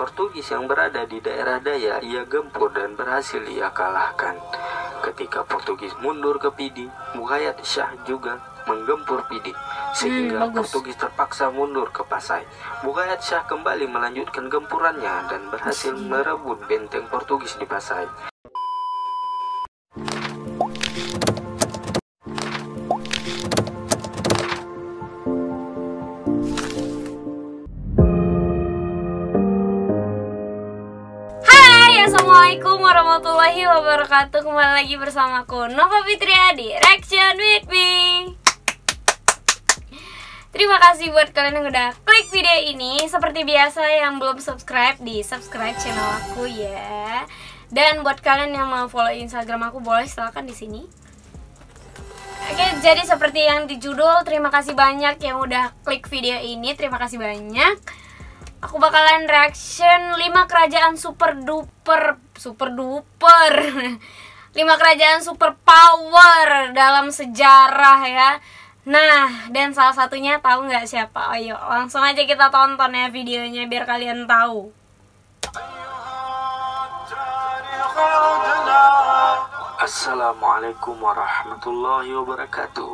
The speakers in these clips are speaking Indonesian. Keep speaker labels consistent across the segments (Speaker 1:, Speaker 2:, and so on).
Speaker 1: Portugis yang berada di daerah daya ia gempur dan berhasil ia kalahkan. Ketika Portugis mundur ke Pidi, Bukayat Shah juga menggempur Pidi, sehingga Portugis terpaksa mundur ke Pasai. Bukayat Shah kembali melanjutkan gempurannya dan berhasil merebut benteng Portugis di Pasai.
Speaker 2: Assalamualaikum warahmatullahi wabarakatuh. Kembali lagi bersamaku Nova Fitria di Reaction with Me. Terima kasih buat kalian yang udah klik video ini. Seperti biasa yang belum subscribe, di subscribe channel aku ya. Dan buat kalian yang mau follow Instagram aku, boleh silakan di sini. Oke, jadi seperti yang di judul, terima kasih banyak yang udah klik video ini. Terima kasih banyak. Aku bakalan reaction 5 kerajaan super duper 5 kerajaan super power dalam sejarah ya. Nah, dan salah satunya tahu nggak siapa? Ayo langsung aja kita tonton ya videonya biar kalian tahu.
Speaker 1: Assalamualaikum warahmatullahi wabarakatuh.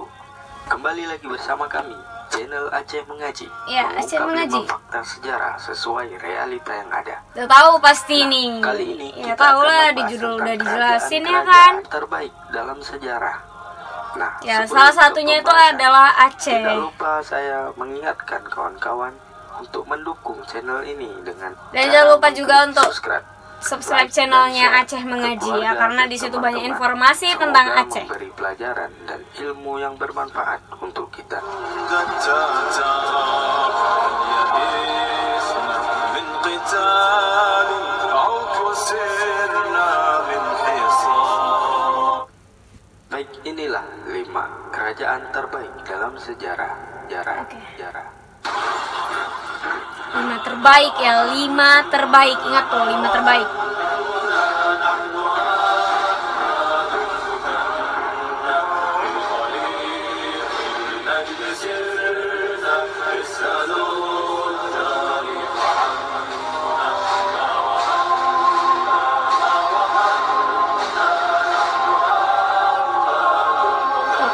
Speaker 1: Kembali lagi bersama kami, channel Aceh Mengaji.
Speaker 2: Ya, Aceh Mengaji.
Speaker 1: Fakta sejarah sesuai realita yang ada.
Speaker 2: Udah tahu pasti nih.
Speaker 1: Kali ini
Speaker 2: ya
Speaker 1: kita
Speaker 2: tahu
Speaker 1: akan
Speaker 2: lah, di
Speaker 1: membahas
Speaker 2: judul
Speaker 1: tentang
Speaker 2: udah dijelasin ya kan.
Speaker 1: kerajaan terbaik dalam sejarah. Nah,
Speaker 2: Ya,
Speaker 1: sebelum
Speaker 2: salah
Speaker 1: ke
Speaker 2: satunya itu
Speaker 1: pembahasan,
Speaker 2: adalah Aceh.
Speaker 1: tidak lupa saya mengingatkan kawan-kawan untuk mendukung channel ini dengan
Speaker 2: Dan jangan lupa juga untuk
Speaker 1: subscribe
Speaker 2: channelnya Aceh Mengaji ya, karena di situ banyak informasi tentang Aceh.
Speaker 1: Memberi pelajaran dan ilmu yang bermanfaat untuk kita. Baik, inilah 5 kerajaan terbaik dalam sejarah. Sejarah.
Speaker 2: 5 terbaik ya, 5 terbaik. Ingat tuh, 5 terbaik.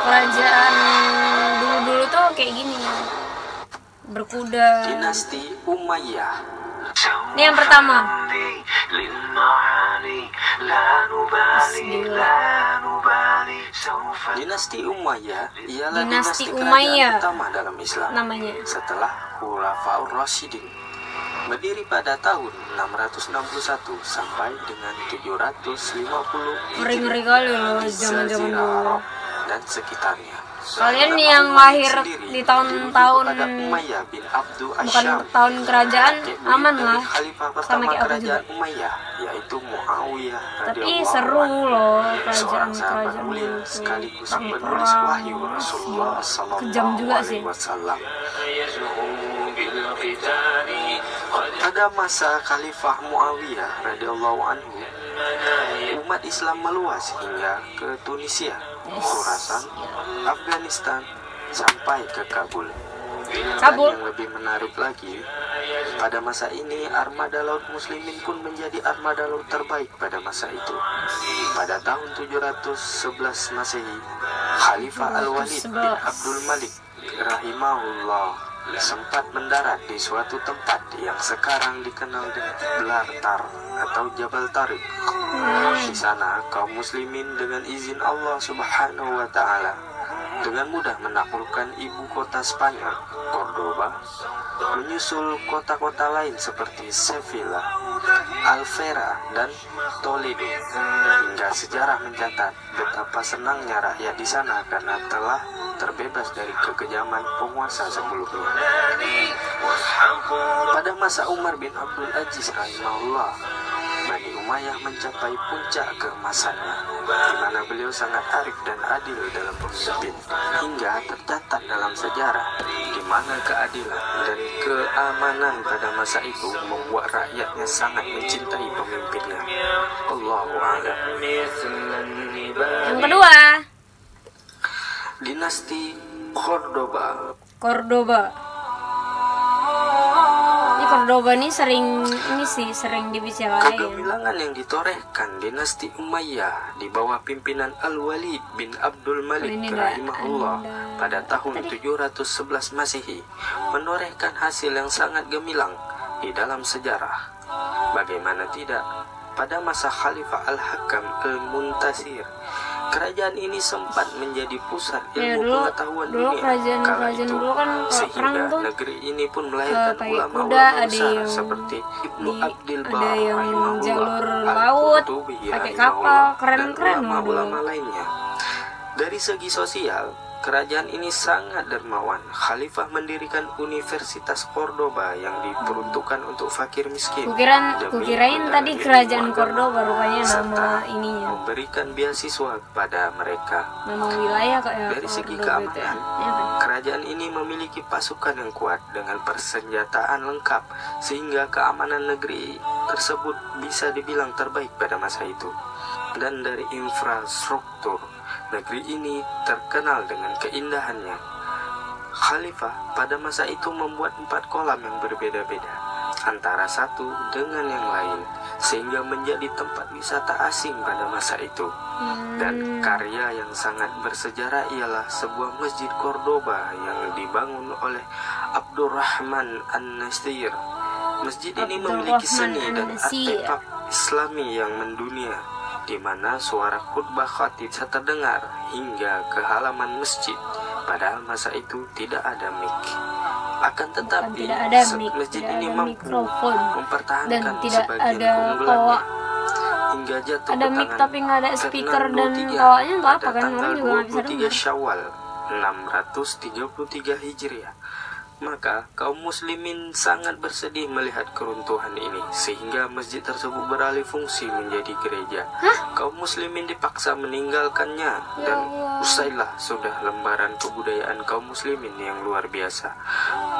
Speaker 2: Kerajaan dulu-dulu tuh kayak gini, berkuda.
Speaker 1: Dinasti Umayyah.
Speaker 2: Ini yang pertama.
Speaker 1: Dinasti Umayyah ialah
Speaker 2: Dinasti
Speaker 1: dinasti
Speaker 2: Umayyah
Speaker 1: kerajaan pertama dalam Islam
Speaker 2: namanya.
Speaker 1: setelah Khulafaur Rasyidin. Berdiri pada tahun 661 sampai dengan 750
Speaker 2: Ngeri-ngeri kali loh
Speaker 1: di
Speaker 2: zaman-zaman
Speaker 1: Jazirah
Speaker 2: dulu.
Speaker 1: Arab dan sekitarnya.
Speaker 2: Kalian yang lahir di tahun-tahun
Speaker 1: pada Umayyah bin Abdul
Speaker 2: bukan
Speaker 1: Asyam,
Speaker 2: tahun kerajaan, aman
Speaker 1: dari
Speaker 2: lah.
Speaker 1: Khalifah
Speaker 2: Sama
Speaker 1: pertama
Speaker 2: kayak aku juga.
Speaker 1: kerajaan Umayyah, yaitu Muawiyah
Speaker 2: Tapi
Speaker 1: radhiyallahu
Speaker 2: seru
Speaker 1: anhu.
Speaker 2: loh
Speaker 1: Seorang sahabat
Speaker 2: kerajaan-kerajaan
Speaker 1: mulia
Speaker 2: dulu tuh.
Speaker 1: sekaligus
Speaker 2: Perang
Speaker 1: penulis wahyu Rasulullah
Speaker 2: kejam juga
Speaker 1: sallallahu
Speaker 2: sih.
Speaker 1: alaihi wasallam. Pada masa Khalifah Muawiyah radhiyallahu anhu, umat Islam meluas hingga ke Tunisia, Khurasan, Afghanistan, sampai ke Kabul. Dan yang lebih menarik lagi, pada masa ini armada laut muslimin pun menjadi armada laut terbaik pada masa itu. Pada tahun 711 Masehi, Khalifah Al-Walid bin Abdul Malik rahimahullah sempat mendarat di suatu tempat yang sekarang dikenal dengan Belartar atau Jabal Tariq. Di sana kaum muslimin dengan izin Allah Subhanahu wa taala dengan mudah menaklukkan ibu kota Spanyol, Cordoba, menyusul kota-kota lain seperti Sevilla, Alfera, dan Toledo. Hingga sejarah mencatat betapa senangnya rakyat di sana karena telah terbebas dari kekejaman penguasa sebelumnya. Pada masa Umar bin Abdul Aziz rahimahullah, Bani Umayyah mencapai puncak keemasannya, di mana beliau sangat arif dan adil dalam pemimpin, hingga tercatat dalam sejarah di mana keadilan dan keamanan pada masa itu membuat rakyatnya sangat mencintai pemimpinnya. Allahu a'lam.
Speaker 2: Yang kedua,
Speaker 1: Dinasti Cordoba.
Speaker 2: Cordoba. Ini Cordoba ini sering dibicarain.
Speaker 1: Kegemilangan yang ditorehkan dinasti Umayyah di bawah pimpinan Al-Walid bin Abdul Malik rahimahullah pada tahun 711 Masehi menorehkan hasil yang sangat gemilang di dalam sejarah. Bagaimana tidak, pada masa Khalifah Al-Hakam Al-Muntasir, kerajaan ini sempat menjadi pusat ilmu pengetahuan dunia kala itu, sehingga negeri ini pun melahirkan ulama-ulama besar seperti Ibnu Abdil Bar rahimahullah, Al-Qurtubi rahimahullah, dan ulama-ulama lainnya. Dari segi sosial, kerajaan ini sangat dermawan. Khalifah mendirikan Universitas Cordoba yang diperuntukkan untuk fakir miskin.
Speaker 2: Kukirain tadi kerajaan Cordoba rupanya nama ininya.
Speaker 1: Memberikan beasiswa kepada mereka.
Speaker 2: Nama wilayah kayak.
Speaker 1: Dari segi keamanan, kerajaan ini memiliki pasukan yang kuat dengan persenjataan lengkap, sehingga keamanan negeri tersebut bisa dibilang terbaik pada masa itu. Dan dari infrastruktur, negeri ini terkenal dengan keindahannya. Khalifah pada masa itu membuat 4 kolam yang berbeda-beda antara satu dengan yang lain, sehingga menjadi tempat wisata asing pada masa itu. Dan karya yang sangat bersejarah ialah sebuah masjid Cordoba yang dibangun oleh Abdurrahman An-Nasir. Masjid ini memiliki seni dan artefak Islami yang mendunia, di mana suara khutbah khatib terdengar hingga ke halaman masjid. Padahal masa itu tidak ada mic. Akan tetapi masjid ini mampu mempertahankan sebagian keunggulannya hingga jatuh
Speaker 2: ada mic tapi nggak ada speaker dan bawahnya nggak apa kan, orang juga nggak bisa dengar.
Speaker 1: Syawal 633 Hijriah. Maka kaum muslimin sangat bersedih melihat keruntuhan ini, sehingga masjid tersebut beralih fungsi menjadi gereja. Kaum muslimin dipaksa meninggalkannya, dan usailah sudah lembaran kebudayaan kaum muslimin yang luar biasa,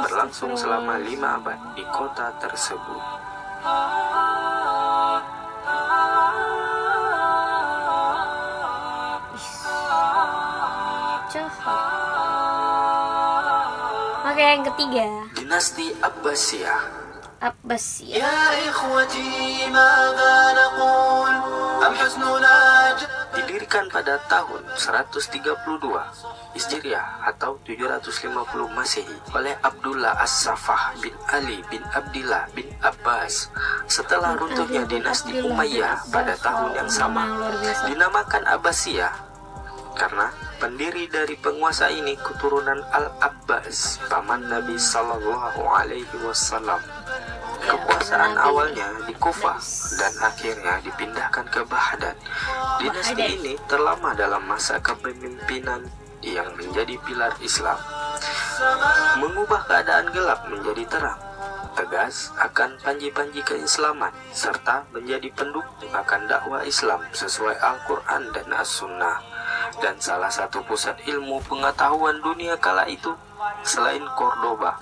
Speaker 1: berlangsung selama 5 abad di kota tersebut.
Speaker 2: Oke, yang ketiga,
Speaker 1: dinasti Abbasiyah.
Speaker 2: Abbasiyah.
Speaker 1: Didirikan pada tahun 132 Hijriah atau 750 Masehi oleh Abdullah As-Safah bin Ali bin Abdillah bin Abbas setelah runtuhnya dinasti Umayyah pada tahun yang sama. Dinamakan Abbasiyah karena pendiri dari penguasa ini keturunan Al-Abbas, paman Nabi Sallallahu Alaihi Wasallam. Kekuasaan awalnya di Kufah dan akhirnya dipindahkan ke Baghdad. Dinasti ini terlama dalam masa kepemimpinan yang menjadi pilar Islam, mengubah keadaan gelap menjadi terang, tegas akan panji-panji keislaman, serta menjadi pendukung akan dakwah Islam sesuai Al-Quran dan As-Sunnah. Dan salah satu pusat ilmu pengetahuan dunia kala itu selain Cordoba.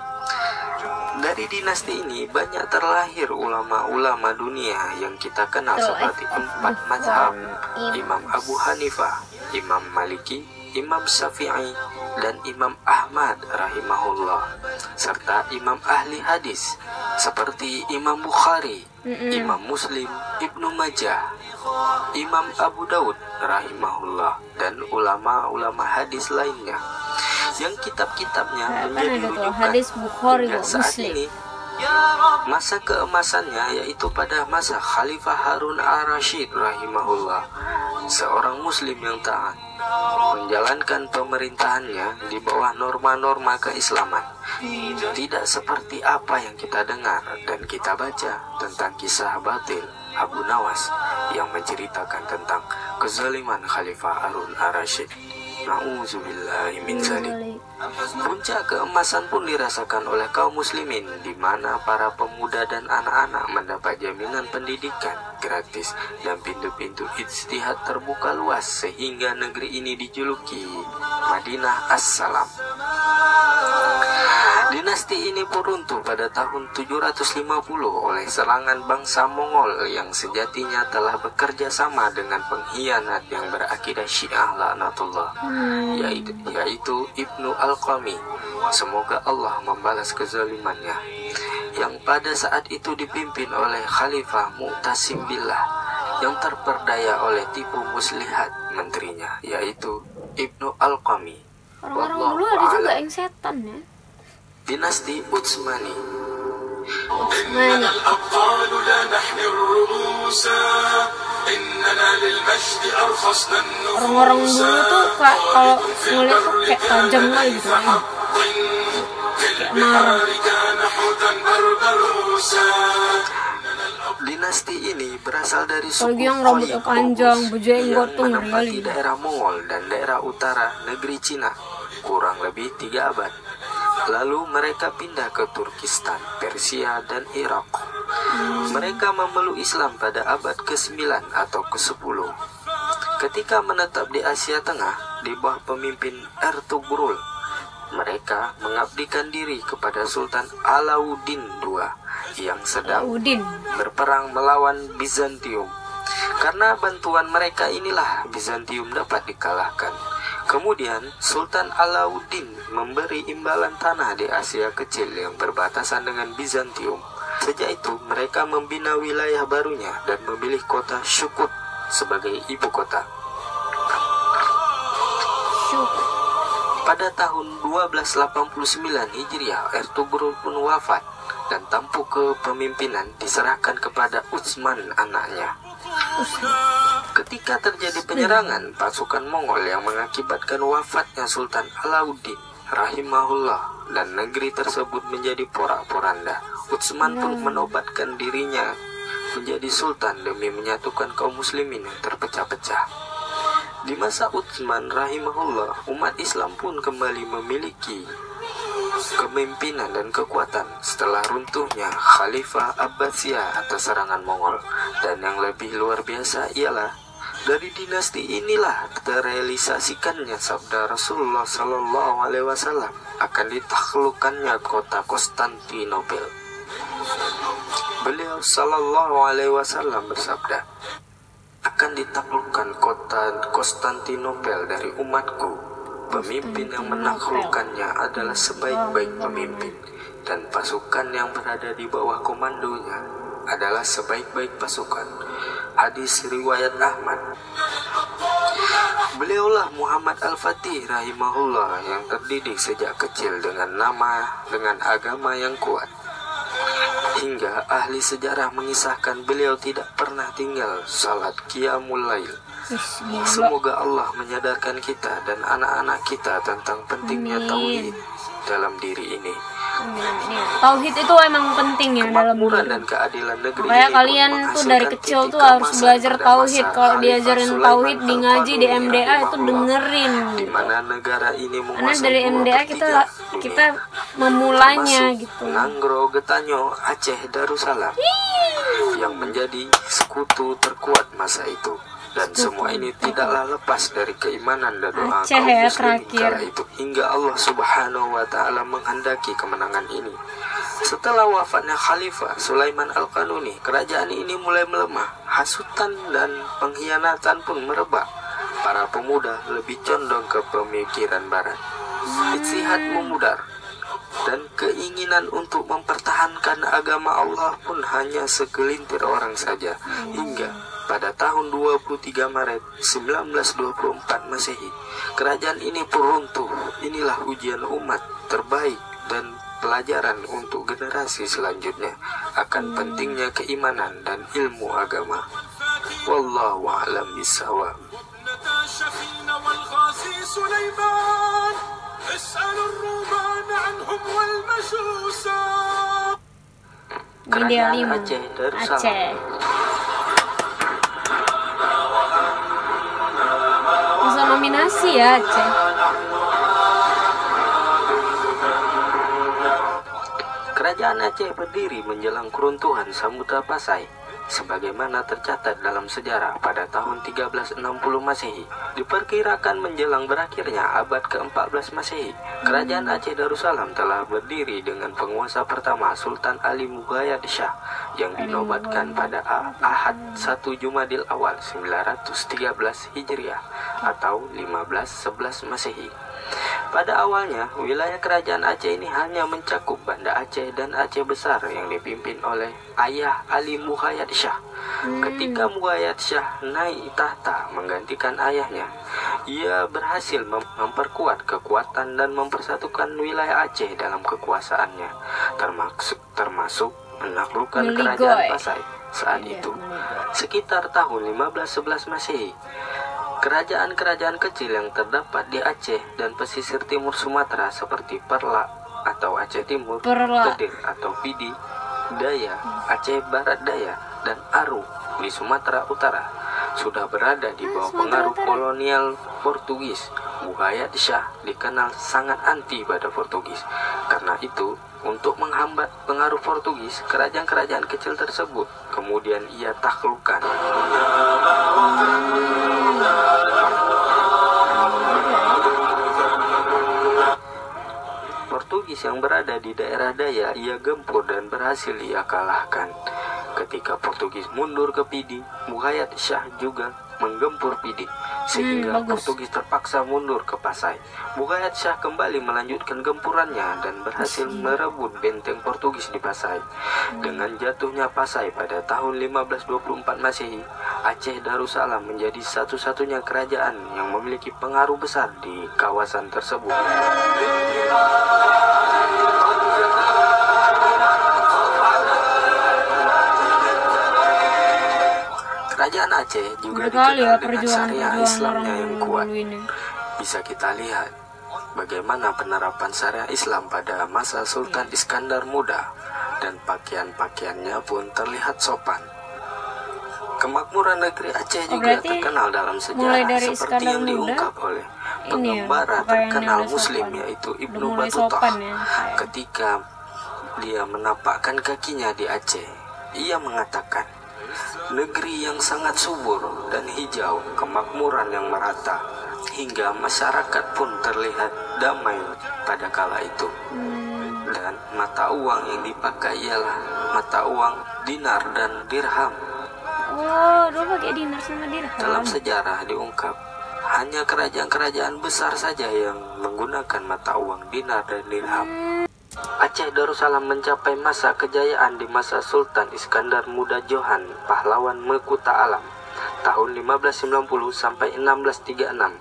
Speaker 1: Dari dinasti ini banyak terlahir ulama-ulama dunia yang kita kenal seperti 4 mazhab, Imam Abu Hanifah, Imam Maliki, Imam Syafi'i, dan Imam Ahmad rahimahullah, serta imam ahli hadis seperti Imam Bukhari, Imam Muslim, Ibnu Majah, Imam Abu Daud rahimahullah, dan ulama-ulama hadis lainnya yang kitab-kitabnya menjadi rujukan hingga saat ini. Masa keemasannya yaitu pada masa Khalifah Harun Ar-Rasyid rahimahullah, seorang muslim yang taat menjalankan pemerintahannya di bawah norma-norma keislaman. Tidak seperti apa yang kita dengar dan kita baca tentang kisah batil Abu Nawas yang menceritakan tentang kezaliman Khalifah Harun Ar-Rasyid. Na'udzubillahi min dzalik. Puncak keemasan pun dirasakan oleh kaum muslimin, di mana para pemuda dan anak-anak mendapat jaminan pendidikan gratis dan pintu-pintu ijtihad terbuka luas, sehingga negeri ini dijuluki Madinah As-Salam. Dinasti ini pun runtuh pada tahun 750 oleh serangan bangsa Mongol yang sejatinya telah bekerja sama dengan pengkhianat yang berakidah Syiah laknatullah, yaitu Ibnu Al-Qami. Semoga Allah membalas kezalimannya. yang pada saat itu dipimpin oleh Khalifah Mu'tasim Billah yang terperdaya oleh tipu muslihat menterinya, yaitu Ibnu Al-Qami.
Speaker 2: Orang-orang dulu ada juga yang setan ya.
Speaker 1: Dinasti Utsmani.
Speaker 2: Orang-orang dulu tuh kalau ngeliat tuh kayak tajam kali gitu kan. Kayak marah.
Speaker 1: Dinasti ini berasal dari
Speaker 2: Apalagi
Speaker 1: suku
Speaker 2: yang rambutnya
Speaker 1: Khoi
Speaker 2: panjang,
Speaker 1: Kobus
Speaker 2: berjenggot
Speaker 1: yang
Speaker 2: tuh
Speaker 1: menempati
Speaker 2: ngeri.
Speaker 1: daerah Mongol dan daerah utara negeri Cina kurang lebih 3 abad. Lalu mereka pindah ke Turkistan, Persia, dan Irak. Mereka memeluk Islam pada abad ke-9 atau ke-10. Ketika menetap di Asia Tengah di bawah pemimpin Ertugrul, mereka mengabdikan diri kepada Sultan Alauddin II yang sedang berperang melawan Bizantium. Karena bantuan mereka inilah Bizantium dapat dikalahkan. Kemudian Sultan Alauddin memberi imbalan tanah di Asia Kecil yang berbatasan dengan Bizantium. Sejak itu mereka membina wilayah barunya dan memilih kota Shukut sebagai ibu kota. Pada tahun 1289 Hijriah, Ertugrul pun wafat dan tampuk kepemimpinan diserahkan kepada Utsman anaknya. Ketika terjadi penyerangan pasukan Mongol yang mengakibatkan wafatnya Sultan Alauddin rahimahullah dan negeri tersebut menjadi porak-poranda, Utsman pun menobatkan dirinya menjadi sultan demi menyatukan kaum muslimin yang terpecah-pecah. Di masa Utsman rahimahullah, umat Islam pun kembali memiliki kepemimpinan dan kekuatan setelah runtuhnya Khalifah Abbasiyah atas serangan Mongol. Dan yang lebih luar biasa ialah dari dinasti inilah terrealisasikannya sabda Rasulullah Sallallahu Alaihi Wasallam akan ditaklukkannya kota Konstantinopel. Beliau Sallallahu Alaihi Wasallam bersabda, akan ditaklukkan kota Konstantinopel dari umatku. Pemimpin yang menaklukkannya adalah sebaik-baik pemimpin, dan pasukan yang berada di bawah komandonya adalah sebaik-baik pasukan. Hadis riwayat Ahmad. Beliaulah Muhammad Al-Fatih rahimahullah yang terdidik sejak kecil dengan agama yang kuat. Hingga ahli sejarah mengisahkan beliau tidak pernah tinggal salat qiyamul lail. Semoga Allah menyadarkan kita dan anak-anak kita tentang pentingnya tauhid dalam diri ini.
Speaker 2: Tauhid itu emang penting ya dalam
Speaker 1: hidup dan keadilan negeri.
Speaker 2: Makanya kalian tuh dari kecil tuh harus belajar tauhid. Kalau diajarin tauhid di ngaji di MDA itu dengerin.
Speaker 1: Di mana negara ini
Speaker 2: karena dari MDA kita memulainya gitu.
Speaker 1: Nanggro Getanyo Aceh Darussalam yang menjadi sekutu terkuat masa itu. Dan semua ini tidaklah lepas dari keimanan dan doa kaum muslimin kala itu hingga Allah Subhanahu wa Ta'ala menghendaki kemenangan ini. Setelah wafatnya Khalifah Sulaiman Al-Qanuni, kerajaan ini mulai melemah. Hasutan dan pengkhianatan pun merebak. Para pemuda lebih condong ke pemikiran barat. Ijtihad memudar dan keinginan untuk mempertahankan agama Allah pun hanya segelintir orang saja. Hingga pada tahun 23 Maret 1924 Masehi, kerajaan ini pun runtuh. Inilah ujian umat terbaik dan pelajaran untuk generasi selanjutnya akan pentingnya keimanan dan ilmu agama. Wallahu a'lam bishawab. Kerajaan Aceh Darussalam.
Speaker 2: Bisa nominasi ya Aceh.
Speaker 1: Kerajaan Aceh berdiri menjelang keruntuhan Samudra Pasai sebagaimana tercatat dalam sejarah pada tahun 1360 Masehi. Diperkirakan menjelang berakhirnya abad ke-14 Masehi, kerajaan Aceh Darussalam telah berdiri dengan penguasa pertama Sultan Ali Mughayat Shah yang dinobatkan pada Ahad 1 Jumadil Awal 913 Hijriah atau 1511 Masehi. Pada awalnya, wilayah kerajaan Aceh ini hanya mencakup Banda Aceh dan Aceh Besar yang dipimpin oleh ayah Ali Muhayyad Shah. Ketika Muhayyad Shah naik tahta menggantikan ayahnya, ia berhasil memperkuat kekuatan dan mempersatukan wilayah Aceh dalam kekuasaannya, termasuk menaklukkan kerajaan Pasai saat itu, sekitar tahun 1511 Masehi. Kerajaan-kerajaan kecil yang terdapat di Aceh dan pesisir timur Sumatera seperti Perla atau Aceh Timur, Kedir atau Pidi, Daya, Aceh Barat Daya, dan Aru di Sumatera Utara sudah berada di bawah pengaruh kolonial Portugis. Muhayyad Shah dikenal sangat anti pada Portugis. Karena itu, untuk menghambat pengaruh Portugis, kerajaan-kerajaan kecil tersebut kemudian ia taklukkan. Portugis yang berada di daerah Daya ia gempur dan berhasil ia kalahkan. Ketika Portugis mundur ke Pidi, Muhayyad Shah juga menggempur Pidi, sehingga Portugis terpaksa mundur ke Pasai. Muhayyad Shah kembali melanjutkan gempurannya dan berhasil merebut benteng Portugis di Pasai. Dengan jatuhnya Pasai pada tahun 1524 Masehi, Aceh Darussalam menjadi satu-satunya kerajaan yang memiliki pengaruh besar di kawasan tersebut. Kerajaan Aceh juga dikenal dengan syariah Islamnya yang kuat. Bisa kita lihat bagaimana penerapan syariah Islam pada masa Sultan Iskandar Muda, dan pakaian-pakaiannya pun terlihat sopan. Kemakmuran negeri Aceh juga terkenal dalam sejarah seperti yang diungkap oleh pengembara terkenal Muslim yaitu Ibnu Battuta. Ketika dia menapakkan kakinya di Aceh, ia mengatakan, negeri yang sangat subur dan hijau, kemakmuran yang merata, hingga masyarakat pun terlihat damai pada kala itu. Dan mata uang yang dipakai ialah mata uang dinar dan dirham.
Speaker 2: Oh, dulu pakai dinar sama dirham.
Speaker 1: Dalam sejarah diungkap, hanya kerajaan-kerajaan besar saja yang menggunakan mata uang dinar dan dirham. Aceh Darussalam mencapai masa kejayaan di masa Sultan Iskandar Muda Johan, pahlawan Mekuta Alam, tahun 1590 sampai 1636.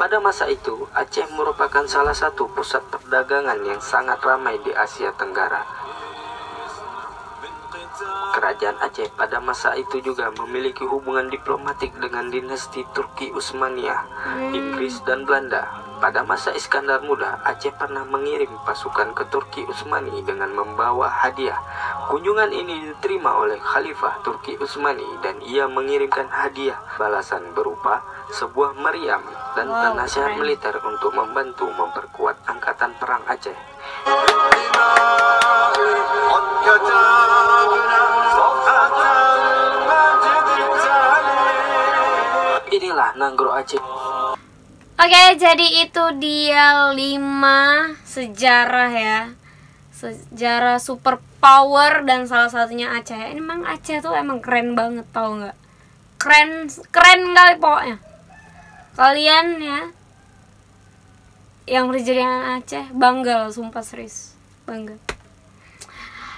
Speaker 1: Pada masa itu, Aceh merupakan salah satu pusat perdagangan yang sangat ramai di Asia Tenggara. Kerajaan Aceh pada masa itu juga memiliki hubungan diplomatik dengan dinasti Turki Utsmaniyah, Inggris dan Belanda. Pada masa Iskandar Muda, Aceh pernah mengirim pasukan ke Turki Utsmani dengan membawa hadiah. Kunjungan ini diterima oleh Khalifah Turki Utsmani dan ia mengirimkan hadiah balasan berupa sebuah meriam dan penasihat militer untuk membantu memperkuat angkatan perang Aceh. Inilah Nanggro Aceh.
Speaker 2: Oke, jadi itu dia 5 sejarah ya. Sejarah super power dan salah satunya Aceh. Ini emang Aceh tuh emang keren banget, tau nggak? Keren kali pokoknya. Kalian ya yang berjalan Aceh bangga loh, sumpah serius. Bangga.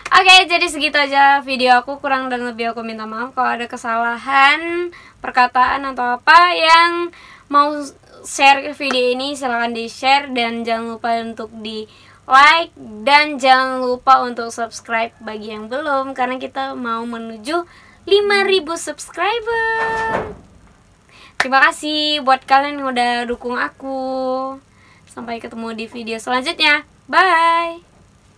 Speaker 2: Oke, jadi segitu aja video aku. Kurang dan lebih aku minta maaf kalau ada kesalahan perkataan atau apa. Yang mau share video ini silahkan di share, dan jangan lupa untuk di like, dan jangan lupa untuk subscribe bagi yang belum, karena kita mau menuju 5.000 subscriber. Terima kasih buat kalian yang udah dukung aku. Sampai ketemu di video selanjutnya. Bye.